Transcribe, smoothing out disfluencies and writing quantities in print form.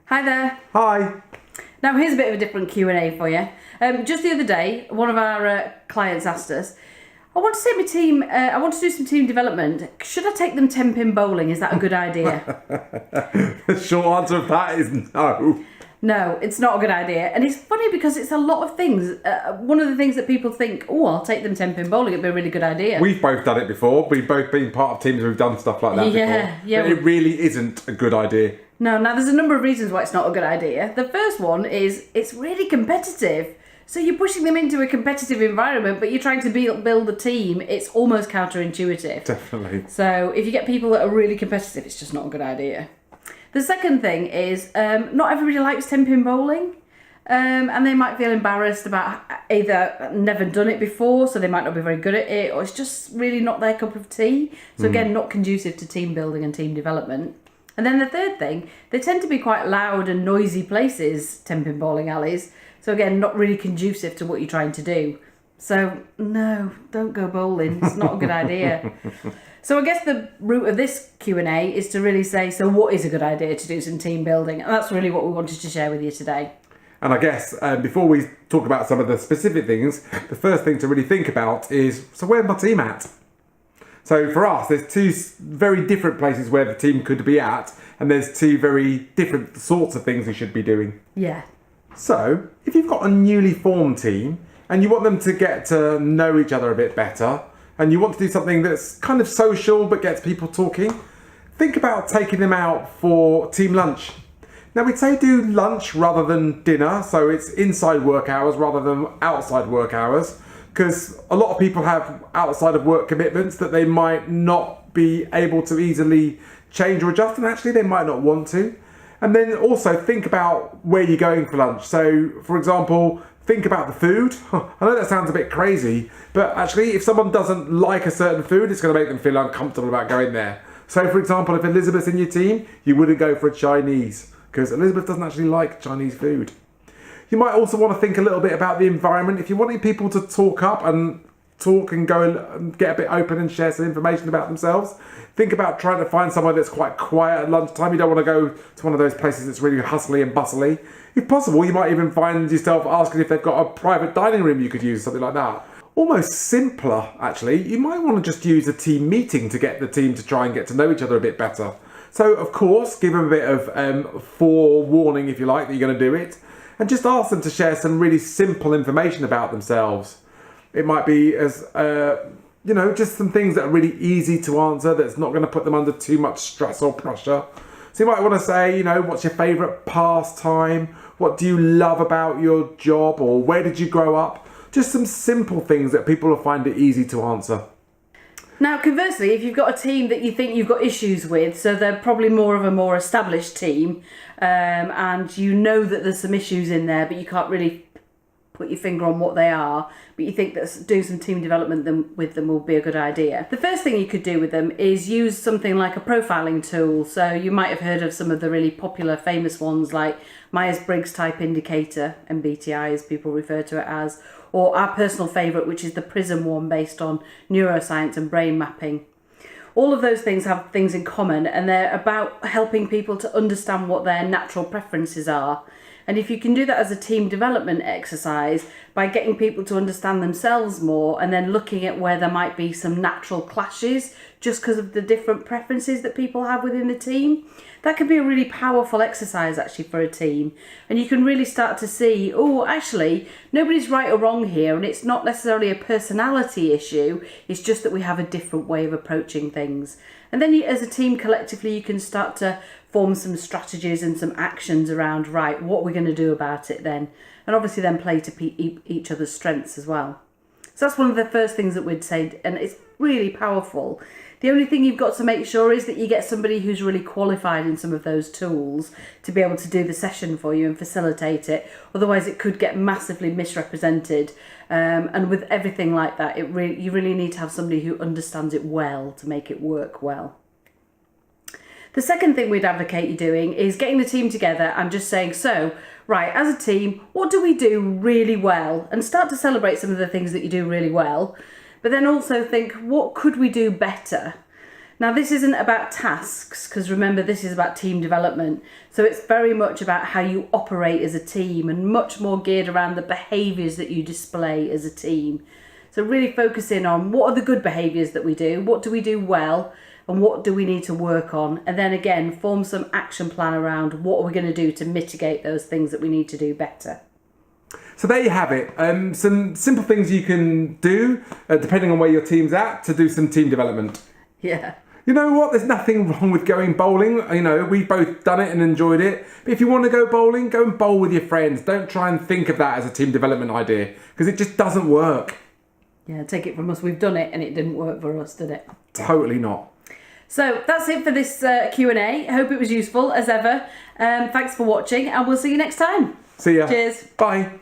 Hi there. Hi. Now here's a bit of a different Q&A for you. Just the other day, one of our clients asked us, I want to take my team, I want to do some team development. Should I take them 10-pin bowling? Is that a good idea? The short answer of that is no. No, it's not a good idea. And it's funny because it's a lot of things. One of the things that people think, oh, I'll take them 10-pin bowling, it'd be a really good idea. We've both done it before. We've both been part of teams who've done stuff like that before. Yeah. But it really isn't a good idea. No, now there's a number of reasons why it's not a good idea. The first one is it's really competitive. So you're pushing them into a competitive environment, but you're trying to build a team. It's almost counterintuitive. Definitely. So if you get people that are really competitive, it's just not a good idea. The second thing is not everybody likes 10-pin bowling. And they might feel embarrassed about either never done it before, so they might not be very good at it, or it's just really not their cup of tea. So again, not conducive to team building and team development. And then the third thing, they tend to be quite loud and noisy places, 10-pin bowling alleys. So again, not really conducive to what you're trying to do. So no, don't go bowling. It's not a good idea. So I guess the root of this Q&A is to really say, so what is a good idea to do some team building? And that's really what we wanted to share with you today. And I guess before we talk about some of the specific things, the first thing to really think about is, so where's my team at? So for us, there's two very different places where the team could be at, and there's two very different sorts of things we should be doing. Yeah. So if you've got a newly formed team and you want them to get to know each other a bit better, and you want to do something that's kind of social but gets people talking, think about taking them out for team lunch. Now we'd say do lunch rather than dinner, so it's inside work hours rather than outside work hours, because a lot of people have outside of work commitments that they might not be able to easily change or adjust, and actually they might not want to. And then also think about where you're going for lunch. So for example, think about the food. I know that sounds a bit crazy, but actually if someone doesn't like a certain food, it's going to make them feel uncomfortable about going there. So for example, if Elizabeth's in your team, you wouldn't go for a Chinese, because Elizabeth doesn't actually like Chinese food. You might also want to think a little bit about the environment. If you're wanting people to talk and go and get a bit open and share some information about themselves, think about trying to find somewhere that's quite quiet at lunchtime. You don't want to go to one of those places that's really hustly and bustly. If possible, you might even find yourself asking if they've got a private dining room you could use, something like that. Almost simpler, actually, you might want to just use a team meeting to get the team to try and get to know each other a bit better. So, of course, give them a bit of forewarning, if you like, that you're going to do it. And just ask them to share some really simple information about themselves. It might be as, just some things that are really easy to answer, that's not going to put them under too much stress or pressure. So you might want to say, what's your favourite pastime? What do you love about your job? Or where did you grow up? Just some simple things that people will find it easy to answer. Now, conversely, if you've got a team that you think you've got issues with, so they're probably more of a more established team, and you know that there's some issues in there, but you can't really put your finger on what they are, but you think that doing some team development with them will be a good idea. The first thing you could do with them is use something like a profiling tool. So you might have heard of some of the really popular, famous ones like Myers-Briggs Type Indicator, MBTI as people refer to it as, or our personal favourite, which is the PRISM one based on neuroscience and brain mapping. All of those things have things in common, and they're about helping people to understand what their natural preferences are. And if you can do that as a team development exercise by getting people to understand themselves more and then looking at where there might be some natural clashes just because of the different preferences that people have within the team, that can be a really powerful exercise actually for a team. And you can really start to see, oh, actually, nobody's right or wrong here, and it's not necessarily a personality issue, it's just that we have a different way of approaching things. And then as a team collectively, you can start to form some strategies and some actions around, right, what we're going to do about it then. And obviously then play to each other's strengths as well. So that's one of the first things that we'd say, and it's really powerful. The only thing you've got to make sure is that you get somebody who's really qualified in some of those tools to be able to do the session for you and facilitate it. Otherwise it could get massively misrepresented. And with everything like that, you really need to have somebody who understands it well to make it work well. The second thing we'd advocate you doing is getting the team together and just saying, so, right, as a team, what do we do really well? And start to celebrate some of the things that you do really well. But then also think, what could we do better? Now, this isn't about tasks, because remember, this is about team development. So it's very much about how you operate as a team and much more geared around the behaviours that you display as a team. So really focusing on what are the good behaviours that we do, what do we do well, and what do we need to work on? And then again, form some action plan around what are we going to do to mitigate those things that we need to do better. So there you have it. Some simple things you can do, depending on where your team's at, to do some team development. Yeah. You know what? There's nothing wrong with going bowling. You know, we've both done it and enjoyed it. But if you want to go bowling, go and bowl with your friends. Don't try and think of that as a team development idea, because it just doesn't work. Yeah, take it from us. We've done it and it didn't work for us, did it? Totally not. So that's it for this Q&A. Hope it was useful as ever. Thanks for watching and we'll see you next time. See ya. Cheers. Bye.